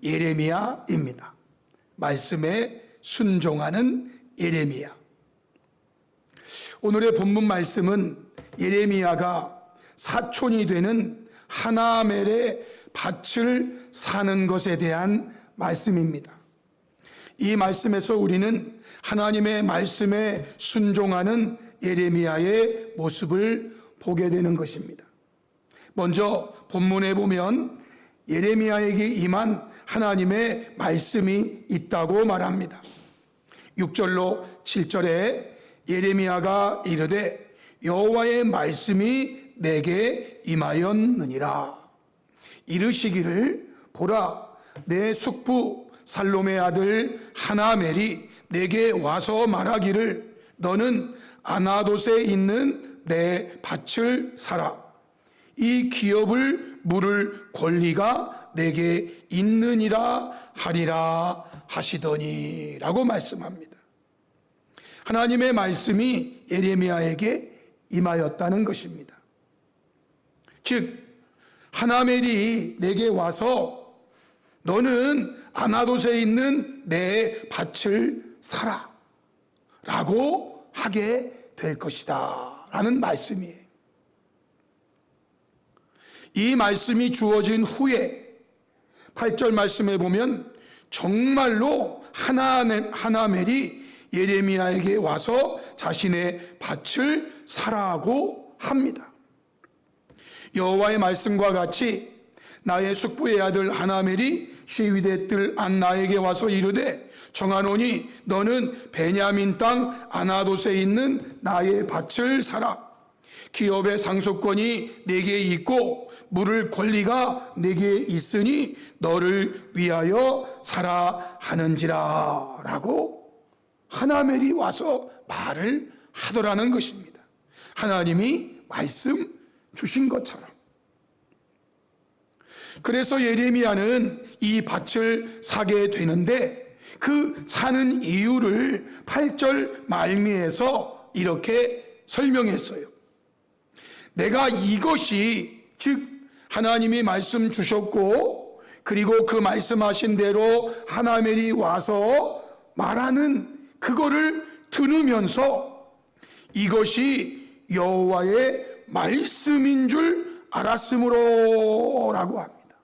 예레미야입니다. 말씀에 순종하는 예레미야. 오늘의 본문 말씀은 예레미야가 사촌이 되는 하나멜의 밭을 사는 것에 대한 말씀입니다. 이 말씀에서 우리는 하나님의 말씀에 순종하는 예레미야의 모습을 보게 되는 것입니다. 먼저 본문에 보면 예레미야에게 임한 하나님의 말씀이 있다고 말합니다. 6절로 7절에 예레미야가 이르되 여호와의 말씀이 내게 임하였느니라. 이르시기를 보라, 내 숙부 살롬의 아들 하나멜이 내게 와서 말하기를 너는 아나돗에 있는 내 밭을 사라. 이 기업을 물을 권리가 내게 있느니라 하리라 하시더니 라고 말씀합니다. 하나님의 말씀이 예레미야에게 임하였다는 것입니다. 즉 하나멜이 내게 와서 너는 아나돗에 있는 내 밭을 사라 라고 하게 될 것이다 라는 말씀이에요. 이 말씀이 주어진 후에 8절 말씀에 보면 정말로 하나멜이 예레미야에게 와서 자신의 밭을 사라고 합니다. 여호와의 말씀과 같이 나의 숙부의 아들 하나멜이 시위대 뜰 안 나에게 와서 이르되 정하노니 너는 베냐민 땅 아나돗에 있는 나의 밭을 사라. 기업의 상속권이 내게 있고 물을 권리가 내게 있으니 너를 위하여 사라 하는지라 라고 하나멜이 와서 말을 하더라는 것입니다. 하나님이 말씀 주신 것처럼. 그래서 예레미야는 이 밭을 사게 되는데 그 사는 이유를 8절 말미에서 이렇게 설명했어요. 내가 이것이 즉 하나님이 말씀 주셨고 그리고 그 말씀하신 대로 하나멜이 와서 말하는 그거를 들으면서 이것이 여호와의 말씀인 줄 알았으므로 라고 합니다.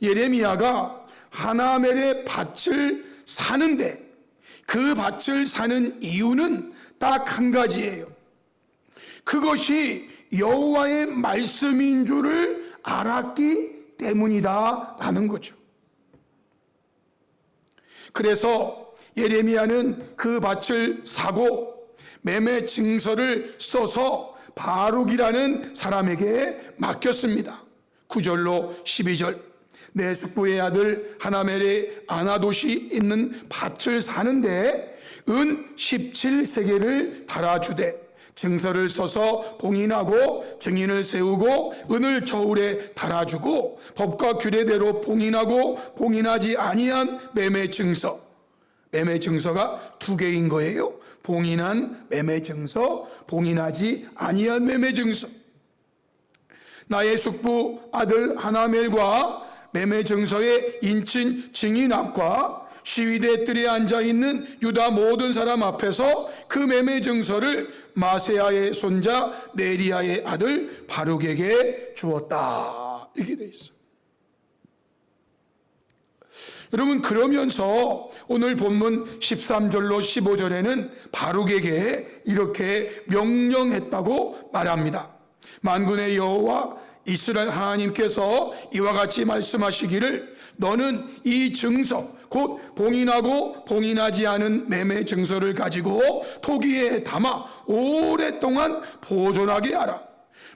예레미야가 하나멜의 밭을 사는데 그 밭을 사는 이유는 딱 한 가지예요. 그것이 여호와의 말씀인 줄을 알았기 때문이다 라는 거죠. 그래서 예레미야는 그 밭을 사고 매매 증서를 써서 바룩이라는 사람에게 맡겼습니다. 9절로 12절 내 숙부의 아들 하나멜의 아나돗이 있는 밭을 사는데 은 17세겔을 달아주되 증서를 써서 봉인하고 증인을 세우고 은을 저울에 달아주고 법과 규례대로 봉인하고 봉인하지 아니한 매매 증서. 매매 증서가 두 개인 거예요. 봉인한 매매 증서, 봉인하지 아니한 매매 증서. 나의 숙부 아들 하나멜과 매매 증서의 인친 증인 앞과 시위대 뜰에 앉아있는 유다 모든 사람 앞에서 그 매매 증서를 마세야의 손자 네리야의 아들 바룩에게 주었다. 이렇게 돼 있어요. 여러분 그러면서 오늘 본문 13절로 15절에는 바룩에게 이렇게 명령했다고 말합니다. 만군의 여호와 이스라엘 하나님께서 이와 같이 말씀하시기를 너는 이 증서 곧 봉인하고 봉인하지 않은 매매 증서를 가지고 토기에 담아 오랫동안 보존하게 하라.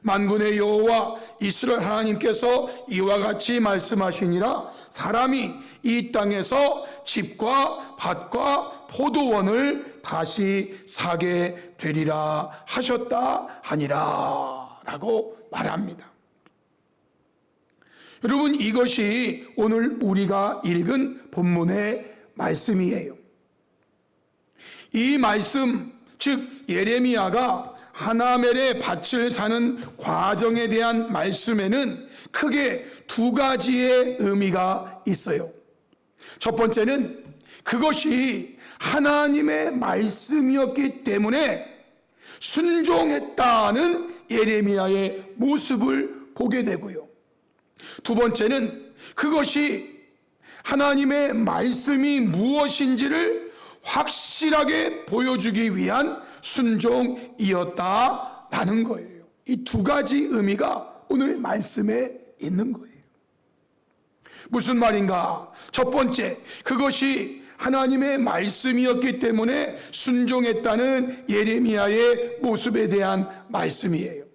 만군의 여호와 이스라엘 하나님께서 이와 같이 말씀하시니라. 사람이 이 땅에서 집과 밭과 포도원을 다시 사게 되리라 하셨다 하니라 라고 말합니다. 여러분 이것이 오늘 우리가 읽은 본문의 말씀이에요. 이 말씀 즉 예레미야가 하나멜의 밭을 사는 과정에 대한 말씀에는 크게 두 가지의 의미가 있어요. 첫 번째는 그것이 하나님의 말씀이었기 때문에 순종했다는 예레미야의 모습을 보게 되고요. 두 번째는 그것이 하나님의 말씀이 무엇인지를 확실하게 보여주기 위한 순종이었다라는 거예요. 이 두 가지 의미가 오늘 말씀에 있는 거예요. 무슨 말인가? 첫 번째, 그것이 하나님의 말씀이었기 때문에 순종했다는 예레미야의 모습에 대한 말씀이에요.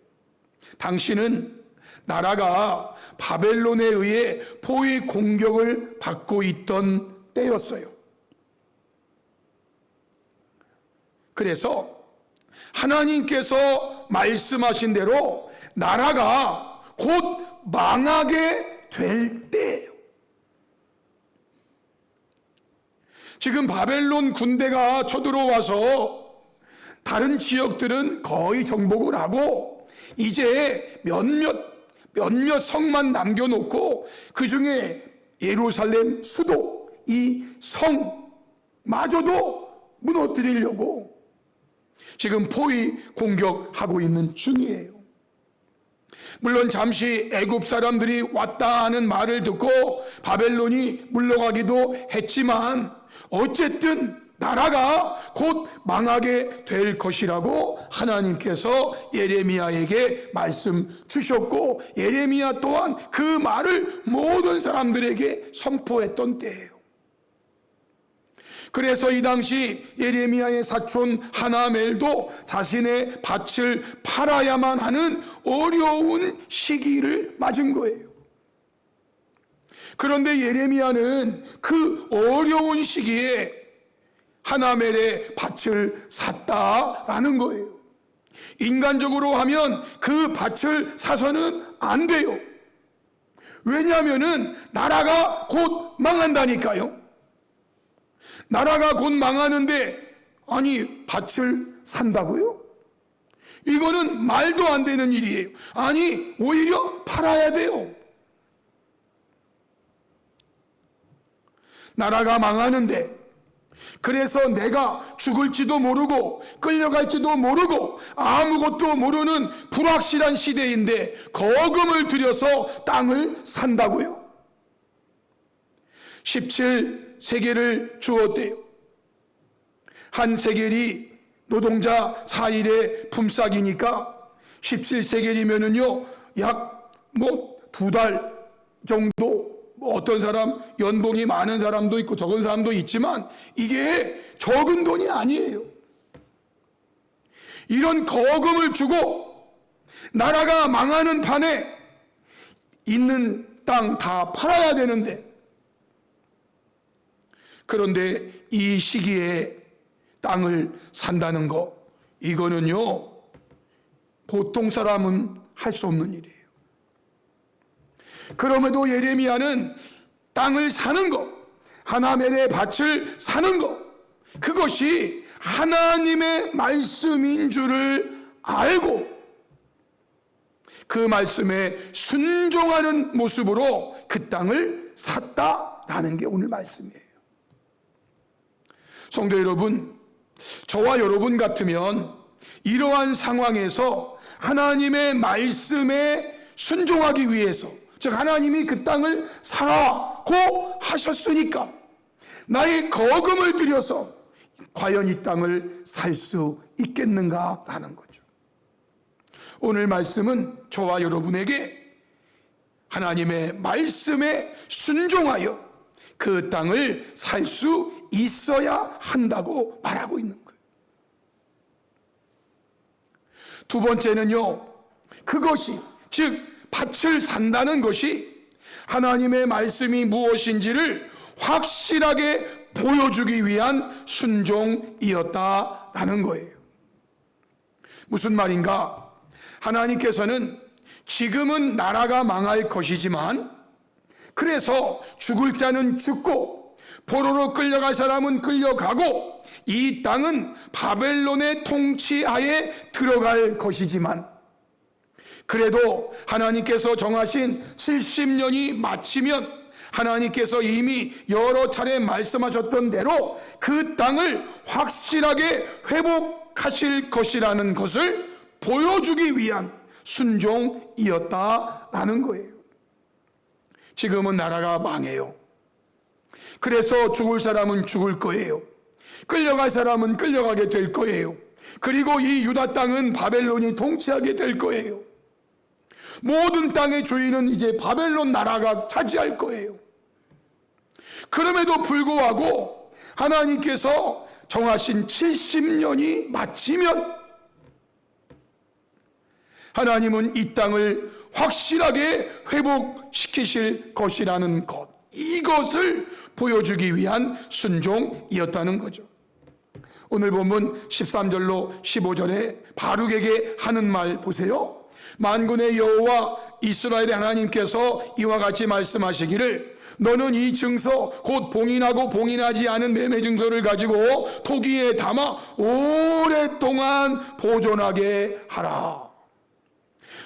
당시는 나라가 바벨론에 의해 포위 공격을 받고 있던 때였어요. 그래서 하나님께서 말씀하신 대로 나라가 곧 망하게 될 때예요. 지금 바벨론 군대가 쳐들어와서 다른 지역들은 거의 정복을 하고 이제 몇몇 성만 남겨놓고 그 중에 예루살렘 수도 이 성마저도 무너뜨리려고 지금 포위 공격하고 있는 중이에요. 물론 잠시 애굽 사람들이 왔다 하는 말을 듣고 바벨론이 물러가기도 했지만 어쨌든 나라가 곧 망하게 될 것이라고 하나님께서 예레미야에게 말씀 주셨고 예레미야 또한 그 말을 모든 사람들에게 선포했던 때예요. 그래서 이 당시 예레미야의 사촌 하나멜도 자신의 밭을 팔아야만 하는 어려운 시기를 맞은 거예요. 그런데 예레미야는 그 어려운 시기에 하나멜의 밭을 샀다라는 거예요. 인간적으로 하면 그 밭을 사서는 안 돼요. 왜냐하면 나라가 곧 망한다니까요. 나라가 곧 망하는데 아니 밭을 산다고요? 이거는 말도 안 되는 일이에요. 아니 오히려 팔아야 돼요. 나라가 망하는데 그래서 내가 죽을지도 모르고 끌려갈지도 모르고 아무것도 모르는 불확실한 시대인데 거금을 들여서 땅을 산다고요? 17세겔을 주었대요. 한 세겔이 노동자 4일의 품삯이니까 17세겔이면은요 약 2달 정도, 어떤 사람 연봉이 많은 사람도 있고 적은 사람도 있지만 이게 적은 돈이 아니에요. 이런 거금을 주고 나라가 망하는 판에 있는 땅 다 팔아야 되는데, 그런데 이 시기에 땅을 산다는 거, 이거는요 보통 사람은 할 수 없는 일이에요. 그럼에도 예레미야는 땅을 사는 것, 하나멜의 밭을 사는 것, 그것이 하나님의 말씀인 줄을 알고 그 말씀에 순종하는 모습으로 그 땅을 샀다라는 게 오늘 말씀이에요. 성도 여러분, 저와 여러분 같으면 이러한 상황에서 하나님의 말씀에 순종하기 위해서, 즉 하나님이 그 땅을 사라고 하셨으니까 나의 거금을 들여서 과연 이 땅을 살 수 있겠는가라는 거죠. 오늘 말씀은 저와 여러분에게 하나님의 말씀에 순종하여 그 땅을 살 수 있어야 한다고 말하고 있는 거예요. 두 번째는요, 그것이, 즉 밭을 산다는 것이 하나님의 말씀이 무엇인지를 확실하게 보여주기 위한 순종이었다라는 거예요. 무슨 말인가? 하나님께서는 지금은 나라가 망할 것이지만, 그래서 죽을 자는 죽고 포로로 끌려갈 사람은 끌려가고 이 땅은 바벨론의 통치하에 들어갈 것이지만, 그래도 하나님께서 정하신 70년이 마치면 하나님께서 이미 여러 차례 말씀하셨던 대로 그 땅을 확실하게 회복하실 것이라는 것을 보여주기 위한 순종이었다라는 거예요. 지금은 나라가 망해요. 그래서 죽을 사람은 죽을 거예요. 끌려갈 사람은 끌려가게 될 거예요. 그리고 이 유다 땅은 바벨론이 통치하게 될 거예요. 모든 땅의 주인은 이제 바벨론 나라가 차지할 거예요. 그럼에도 불구하고 하나님께서 정하신 70년이 마치면 하나님은 이 땅을 확실하게 회복시키실 것이라는 것, 이것을 보여주기 위한 순종이었다는 거죠. 오늘 본문 13절로 15절에 바룩에게 하는 말 보세요. 만군의 여호와 이스라엘의 하나님께서 이와 같이 말씀하시기를, 너는 이 증서 곧 봉인하고 봉인하지 않은 매매 증서를 가지고 토기에 담아 오랫동안 보존하게 하라.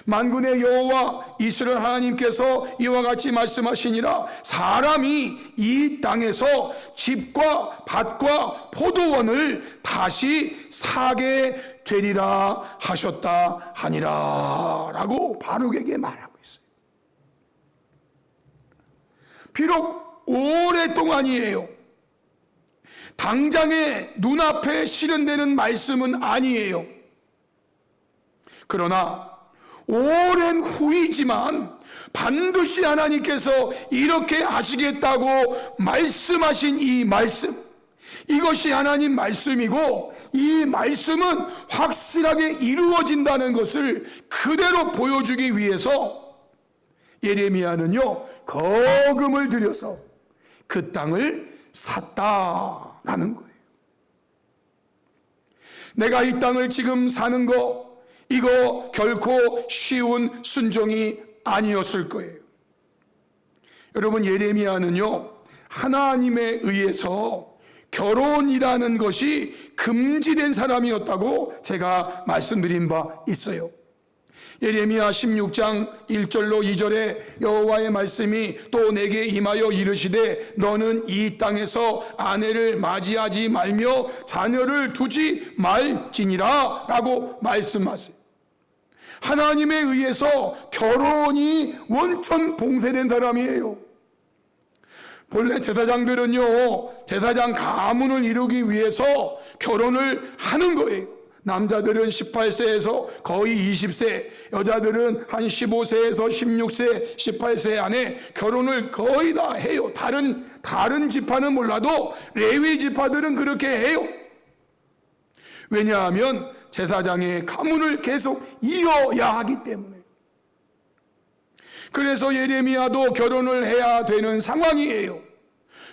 만군의 여호와 이스라엘 하나님께서 이와 같이 말씀하시니라, 사람이 이 땅에서 집과 밭과 포도원을 다시 사게 되리라 하셨다 하니라 라고 바룩에게 말하고 있어요. 비록 오랫동안이에요. 당장에 눈앞에 실현되는 말씀은 아니에요. 그러나 오랜 후이지만 반드시 하나님께서 이렇게 하시겠다고 말씀하신 이 말씀, 이것이 하나님 말씀이고 이 말씀은 확실하게 이루어진다는 것을 그대로 보여주기 위해서 예레미야는요, 거금을 들여서 그 땅을 샀다라는 거예요. 내가 이 땅을 지금 사는 거, 이거 결코 쉬운 순종이 아니었을 거예요. 여러분, 예레미야는요, 하나님에 의해서 결혼이라는 것이 금지된 사람이었다고 제가 말씀드린 바 있어요. 예레미야 16장 1절로 2절에 여호와의 말씀이 또 내게 임하여 이르시되, 너는 이 땅에서 아내를 맞이하지 말며 자녀를 두지 말지니라 라고 말씀하세요. 하나님에 의해서 결혼이 원천 봉쇄된 사람이에요. 본래 제사장들은요, 제사장 가문을 이루기 위해서 결혼을 하는 거예요. 남자들은 18세에서 거의 20세, 여자들은 한 15세에서 16세, 18세 안에 결혼을 거의 다 해요. 다른 지파는 몰라도 레위 지파들은 그렇게 해요. 왜냐하면 제사장의 가문을 계속 이어야 하기 때문에. 그래서 예레미야도 결혼을 해야 되는 상황이에요.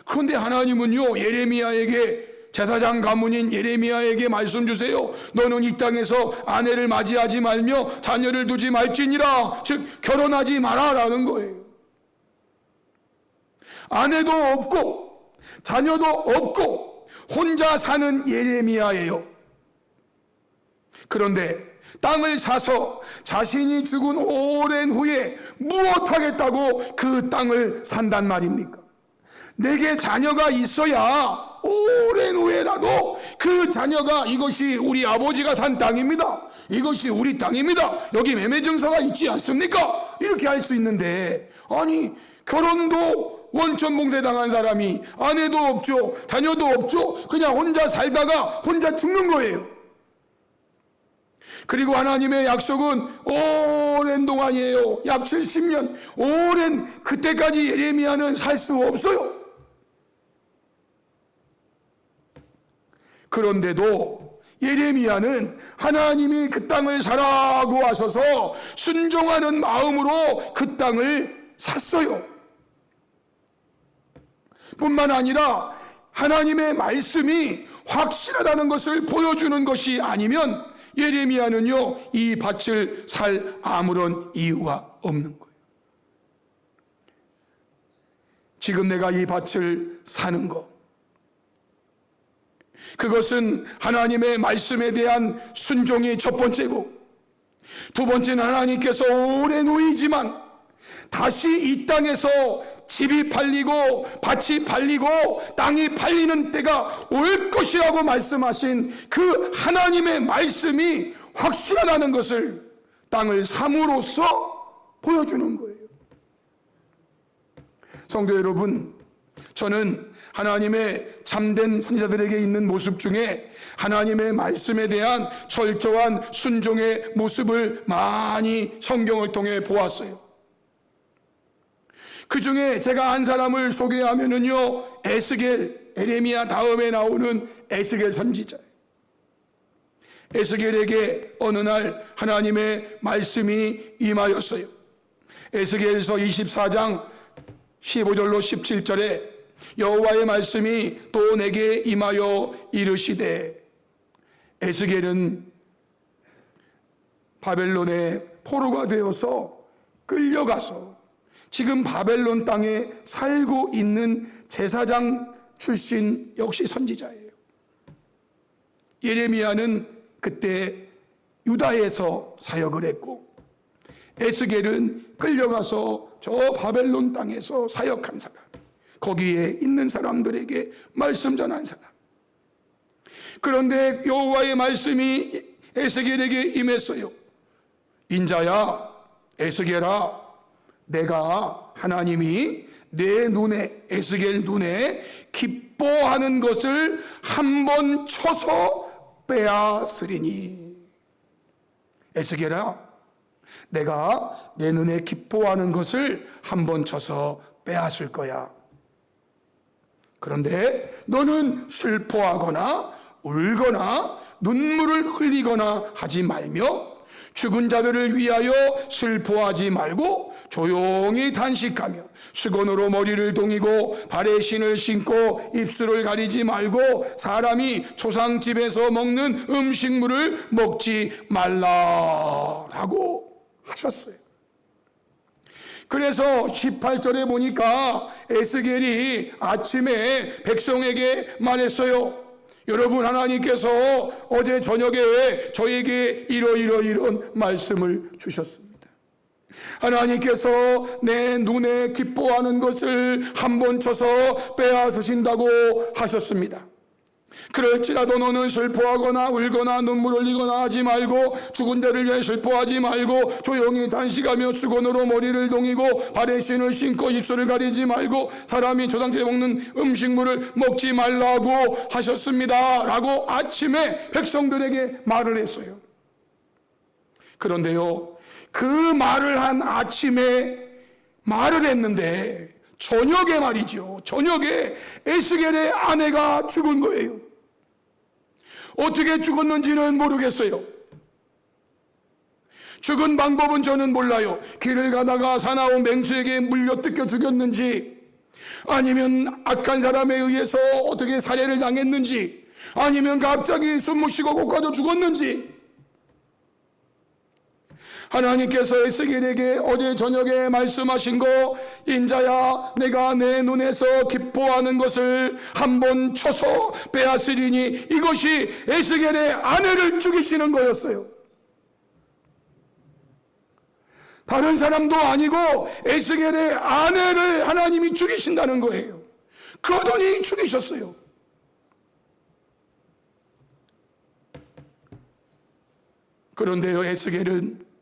그런데 하나님은요, 예레미야에게, 제사장 가문인 예레미야에게 말씀 주세요. 너는 이 땅에서 아내를 맞이하지 말며 자녀를 두지 말지니라, 즉 결혼하지 마라라는 거예요. 아내도 없고 자녀도 없고 혼자 사는 예레미야예요. 그런데 땅을 사서 자신이 죽은 오랜 후에 무엇하겠다고 그 땅을 산단 말입니까? 내게 자녀가 있어야 오랜 후에라도 그 자녀가 이것이 우리 아버지가 산 땅입니다, 이것이 우리 땅입니다, 여기 매매증서가 있지 않습니까? 이렇게 할 수 있는데, 아니 결혼도 원천 봉쇄당한 사람이 아내도 없죠, 자녀도 없죠, 그냥 혼자 살다가 혼자 죽는 거예요. 그리고 하나님의 약속은 오랜 동안이에요. 약 70년. 오랜, 그때까지 예레미야는 살 수 없어요. 그런데도 예레미야는 하나님이 그 땅을 사라고 하셔서 순종하는 마음으로 그 땅을 샀어요. 뿐만 아니라 하나님의 말씀이 확실하다는 것을 보여주는 것이 아니면 예레미야는요, 이 밭을 살 아무런 이유가 없는 거예요. 지금 내가 이 밭을 사는 것, 그것은 하나님의 말씀에 대한 순종이 첫 번째고, 두 번째는 하나님께서 오랜 후이지만 다시 이 땅에서 집이 팔리고 밭이 팔리고 땅이 팔리는 때가 올 것이라고 말씀하신 그 하나님의 말씀이 확실하다는 것을 땅을 삼으로써 보여주는 거예요. 성도 여러분, 저는 하나님의 참된 선지자들에게 있는 모습 중에 하나님의 말씀에 대한 철저한 순종의 모습을 많이 성경을 통해 보았어요. 그 중에 제가 한 사람을 소개하면은요, 에스겔, 에레미야 다음에 나오는 에스겔 선지자예요. 에스겔에게 어느 날 하나님의 말씀이 임하였어요. 에스겔서 24장 15절로 17절에 여호와의 말씀이 또 내게 임하여 이르시되, 에스겔은 바벨론의 포로가 되어서 끌려가서 지금 바벨론 땅에 살고 있는 제사장 출신 역시 선지자예요. 예레미야는 그때 유다에서 사역을 했고, 에스겔은 끌려가서 저 바벨론 땅에서 사역한 사람, 거기에 있는 사람들에게 말씀 전한 사람. 그런데 여호와의 말씀이 에스겔에게 임했어요. 인자야, 에스겔아, 내가 하나님이 내 눈에, 에스겔 눈에 기뻐하는 것을 한 번 쳐서 빼앗으리니. 에스겔아, 내가 내 눈에 기뻐하는 것을 한 번 쳐서 빼앗을 거야. 그런데 너는 슬퍼하거나 울거나 눈물을 흘리거나 하지 말며 죽은 자들을 위하여 슬퍼하지 말고 조용히 단식하며 수건으로 머리를 동이고 발에 신을 신고 입술을 가리지 말고 사람이 조상집에서 먹는 음식물을 먹지 말라라고 하셨어요. 그래서 18절에 보니까 에스겔이 아침에 백성에게 말했어요. 여러분, 하나님께서 어제 저녁에 저에게 이런 말씀을 주셨습니다. 하나님께서 내 눈에 기뻐하는 것을 한 번 쳐서 빼앗으신다고 하셨습니다. 그럴지라도 너는 슬퍼하거나 울거나 눈물 흘리거나 하지 말고 죽은 자를 위해 슬퍼하지 말고 조용히 단식하며 수건으로 머리를 동이고 발에 신을 신고 입술을 가리지 말고 사람이 조상집에 먹는 음식물을 먹지 말라고 하셨습니다 라고 아침에 백성들에게 말을 했어요. 그런데요, 그 말을 한 아침에 말을 했는데 저녁에 말이죠, 저녁에 에스겔의 아내가 죽은 거예요. 어떻게 죽었는지는 모르겠어요. 죽은 방법은 저는 몰라요. 길을 가다가 사나운 맹수에게 물려 뜯겨 죽였는지, 아니면 악한 사람에 의해서 어떻게 살해를 당했는지, 아니면 갑자기 숨 못 쉬고 고가져 죽었는지. 하나님께서 에스겔에게 어제 저녁에 말씀하신 거, 인자야, 내가 내 눈에서 기뻐하는 것을 한 번 쳐서 빼앗으리니, 이것이 에스겔의 아내를 죽이시는 거였어요. 다른 사람도 아니고 에스겔의 아내를 하나님이 죽이신다는 거예요. 그러더니 죽이셨어요. 그런데요, 에스겔은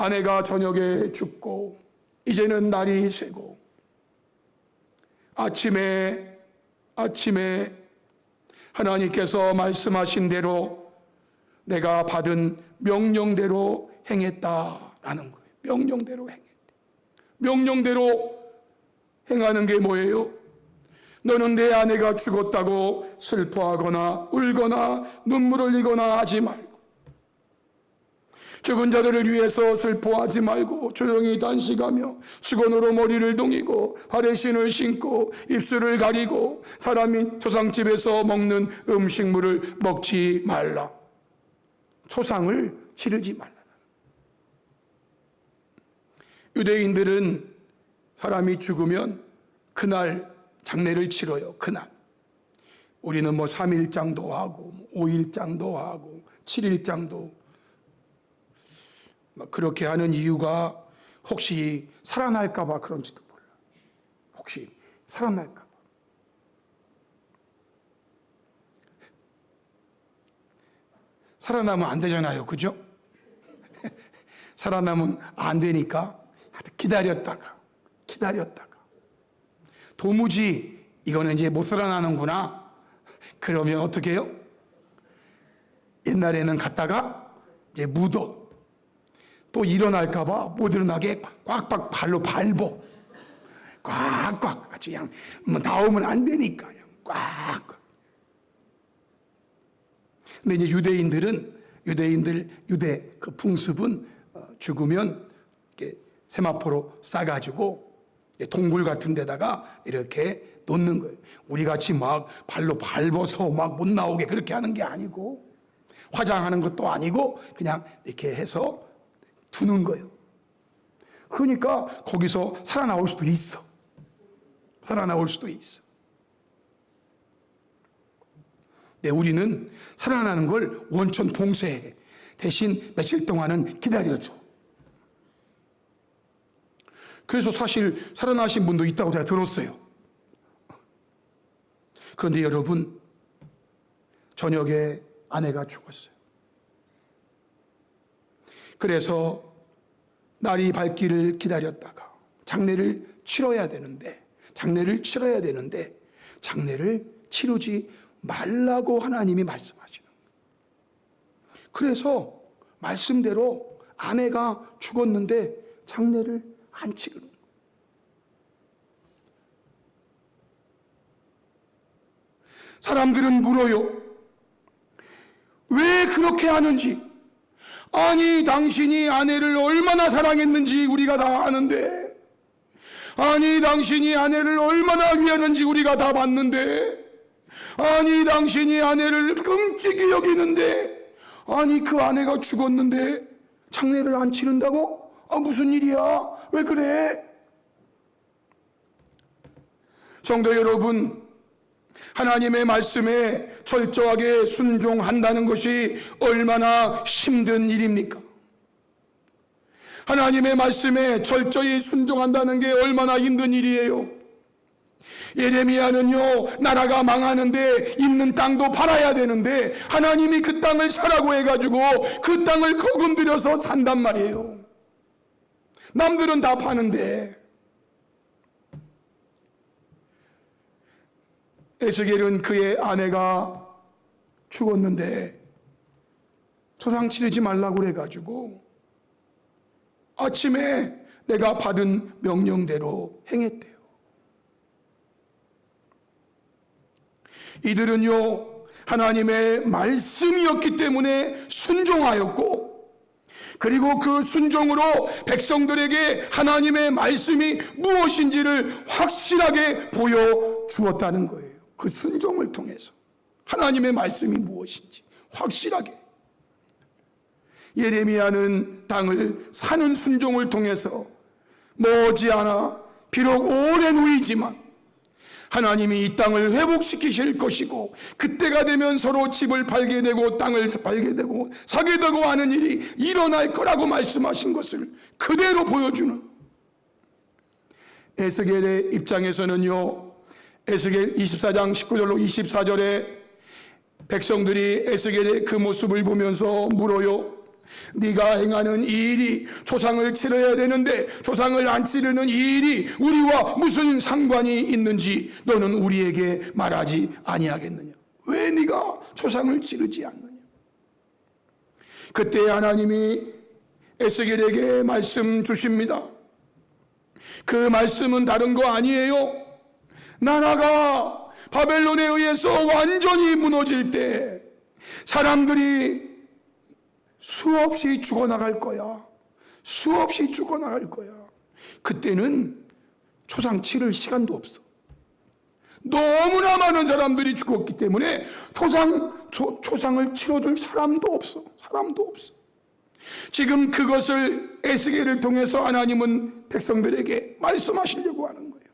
아내가 저녁에 죽고 이제는 날이 새고 아침에 하나님께서 말씀하신 대로 내가 받은 명령대로 행했다라는 거예요. 명령대로 행했다. 명령대로 행하는 게 뭐예요? 너는 내 아내가 죽었다고 슬퍼하거나 울거나 눈물 흘리거나 하지 말고, 죽은 자들을 위해서 슬퍼하지 말고 조용히 단식하며 수건으로 머리를 동이고 발에 신을 신고 입술을 가리고 사람이 초상집에서 먹는 음식물을 먹지 말라. 초상을 지르지 말라. 유대인들은 사람이 죽으면 그날 장례를 치러요. 그날. 우리는 뭐 3일장도 하고 5일장도 하고 7일장도 그렇게 하는 이유가 혹시 살아날까 봐 그런지도 몰라. 혹시 살아날까 봐. 살아나면 안 되잖아요. 그죠? 살아나면 안 되니까 기다렸다가 도무지 이거는 이제 못 살아나는구나. 그러면 어떻게 해요? 옛날에는 갔다가 이제 묻어. 또 일어날까 봐 못 일어나게 꽉꽉 발로 밟어. 꽉꽉 아주 그냥 뭐 나오면 안 되니까 그냥 꽉. 근데 이제 유대 그 풍습은 죽으면 이렇게 세마포로 싸가지고 동굴 같은 데다가 이렇게 놓는 거예요. 우리 같이 막 발로 밟아서 막 못 나오게 그렇게 하는 게 아니고 화장하는 것도 아니고 그냥 이렇게 해서 두는 거예요. 그러니까 거기서 살아나올 수도 있어. 네, 우리는 살아나는 걸 원천 봉쇄해. 대신 며칠 동안은 기다려줘. 그래서 사실 살아나신 분도 있다고 제가 들었어요. 그런데 여러분, 저녁에 아내가 죽었어요. 그래서 날이 밝기를 기다렸다가 장례를 치러야 되는데 장례를 치르지 말라고 하나님이 말씀하시는 거예요. 그래서 말씀대로 아내가 죽었는데 장례를 안 치르는 거예요. 사람들은 물어요. 왜 그렇게 하는지. 아니, 당신이 아내를 얼마나 사랑했는지 우리가 다 아는데, 아니, 당신이 아내를 얼마나 위하는지 우리가 다 봤는데, 아니, 당신이 아내를 끔찍이 여기는데, 아니, 그 아내가 죽었는데 장례를 안 치른다고? 무슨 일이야? 왜 그래? 성도 여러분, 하나님의 말씀에 철저하게 순종한다는 것이 얼마나 힘든 일입니까? 하나님의 말씀에 철저히 순종한다는 게 얼마나 힘든 일이에요. 예레미야는요, 나라가 망하는데 있는 땅도 팔아야 되는데 하나님이 그 땅을 사라고 해가지고 그 땅을 거금 들여서 산단 말이에요. 남들은 다 파는데. 에스겔은 그의 아내가 죽었는데 조상 치르지 말라고 그래가지고 아침에 내가 받은 명령대로 행했대요. 이들은요, 하나님의 말씀이었기 때문에 순종하였고, 그리고 그 순종으로 백성들에게 하나님의 말씀이 무엇인지를 확실하게 보여주었다는 거예요. 그 순종을 통해서 하나님의 말씀이 무엇인지 확실하게. 예레미야는 땅을 사는 순종을 통해서 머지않아 비록 오랜 후이지만 하나님이 이 땅을 회복시키실 것이고, 그때가 되면 서로 집을 팔게 되고 땅을 팔게 되고 사게 되고 하는 일이 일어날 거라고 말씀하신 것을 그대로 보여주는, 에스겔의 입장에서는요, 에스겔 24장 19절로 24절에 백성들이 에스겔의 그 모습을 보면서 물어요. 네가 행하는 이 일이 조상을 치러야 되는데 조상을 안 치르는 이 일이 우리와 무슨 상관이 있는지 너는 우리에게 말하지 아니하겠느냐? 왜 네가 조상을 치르지 않느냐? 그때 하나님이 에스겔에게 말씀 주십니다. 그 말씀은 다른 거 아니에요. 나라가 바벨론에 의해서 완전히 무너질 때 사람들이 수없이 죽어나갈 거야. 수없이 죽어나갈 거야. 그때는 조상 치를 시간도 없어. 너무나 많은 사람들이 죽었기 때문에 조상을 치러줄 사람도 없어. 지금 그것을 에스겔을 통해서 하나님은 백성들에게 말씀하시려고 하는 거예요.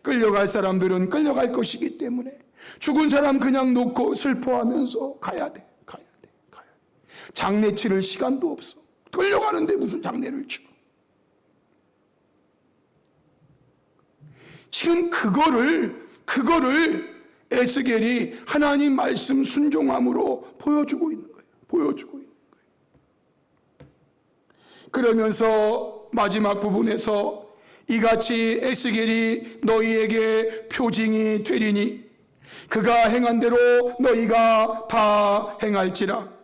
끌려갈 사람들은 끌려갈 것이기 때문에 죽은 사람 그냥 놓고 슬퍼하면서 가야 돼. 장례 치를 시간도 없어. 끌려가는데 무슨 장례를 쳐. 지금 그거를 에스겔이 하나님 말씀 순종함으로 보여주고 있는 거예요. 그러면서 마지막 부분에서 이같이 에스겔이 너희에게 표징이 되리니 그가 행한 대로 너희가 다 행할지라.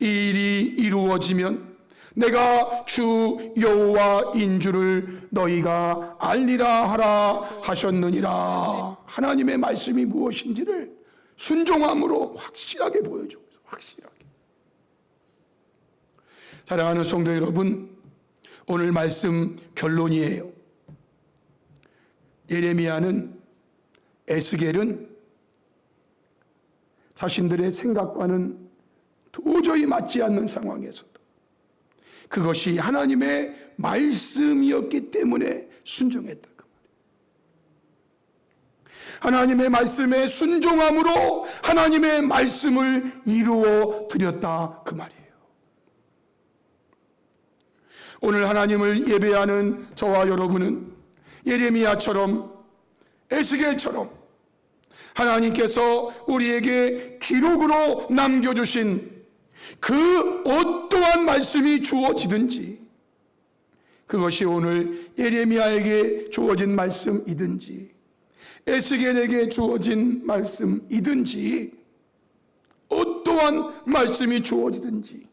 이 일이 이루어지면 내가 주 여호와인 줄을 너희가 알리라 하라 하셨느니라. 하나님의 말씀이 무엇인지를 순종함으로 확실하게 보여주고 있어요. 확실하게. 사랑하는 성도 여러분, 오늘 말씀 결론이에요. 예레미야는, 에스겔은 자신들의 생각과는 도저히 맞지 않는 상황에서도 그것이 하나님의 말씀이었기 때문에 순종했다. 하나님의 말씀에 순종함으로 하나님의 말씀을 이루어 드렸다 그 말이에요. 오늘 하나님을 예배하는 저와 여러분은 예레미야처럼 에스겔처럼 하나님께서 우리에게 기록으로 남겨주신 그 어떠한 말씀이 주어지든지, 그것이 오늘 예레미야에게 주어진 말씀이든지 에스겔에게 주어진 말씀이든지 어떠한 말씀이 주어지든지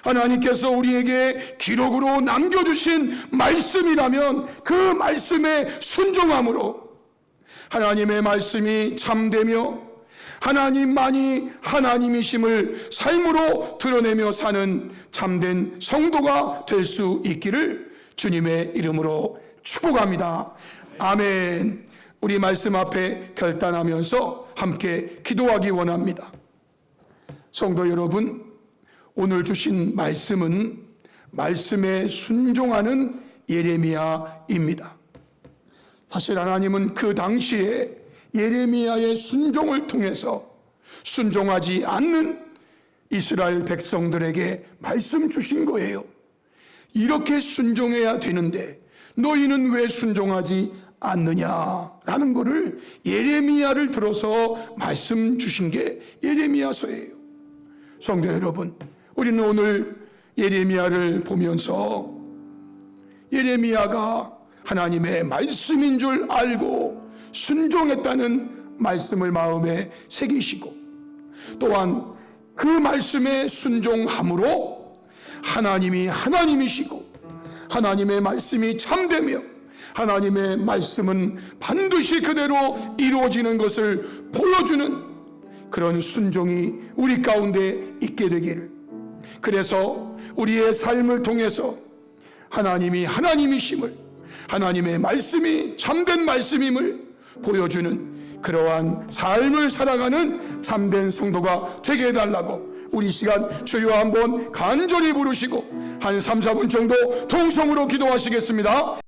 하나님께서 우리에게 기록으로 남겨주신 말씀이라면 그 말씀에 순종함으로 하나님의 말씀이 참되며 하나님만이 하나님이심을 삶으로 드러내며 사는 참된 성도가 될 수 있기를 주님의 이름으로 축복합니다. 아멘. 우리 말씀 앞에 결단하면서 함께 기도하기 원합니다. 성도 여러분, 오늘 주신 말씀은 말씀에 순종하는 예레미야입니다. 사실 하나님은 그 당시에 예레미야의 순종을 통해서 순종하지 않는 이스라엘 백성들에게 말씀 주신 거예요. 이렇게 순종해야 되는데 너희는 왜 순종하지 않느냐라는 것을 예레미야를 들어서 말씀 주신 게 예레미야서예요. 성도 여러분, 우리는 오늘 예레미야를 보면서 예레미야가 하나님의 말씀인 줄 알고 순종했다는 말씀을 마음에 새기시고, 또한 그 말씀에 순종함으로 하나님이 하나님이시고 하나님의 말씀이 참되며 하나님의 말씀은 반드시 그대로 이루어지는 것을 보여주는 그런 순종이 우리 가운데 있게 되기를, 그래서 우리의 삶을 통해서 하나님이 하나님이심을, 하나님의 말씀이 참된 말씀임을 보여주는 그러한 삶을 살아가는 참된 성도가 되게 해달라고 우리 시간 주여 한번 간절히 부르시고 한 3, 4분 정도 통성으로 기도하시겠습니다.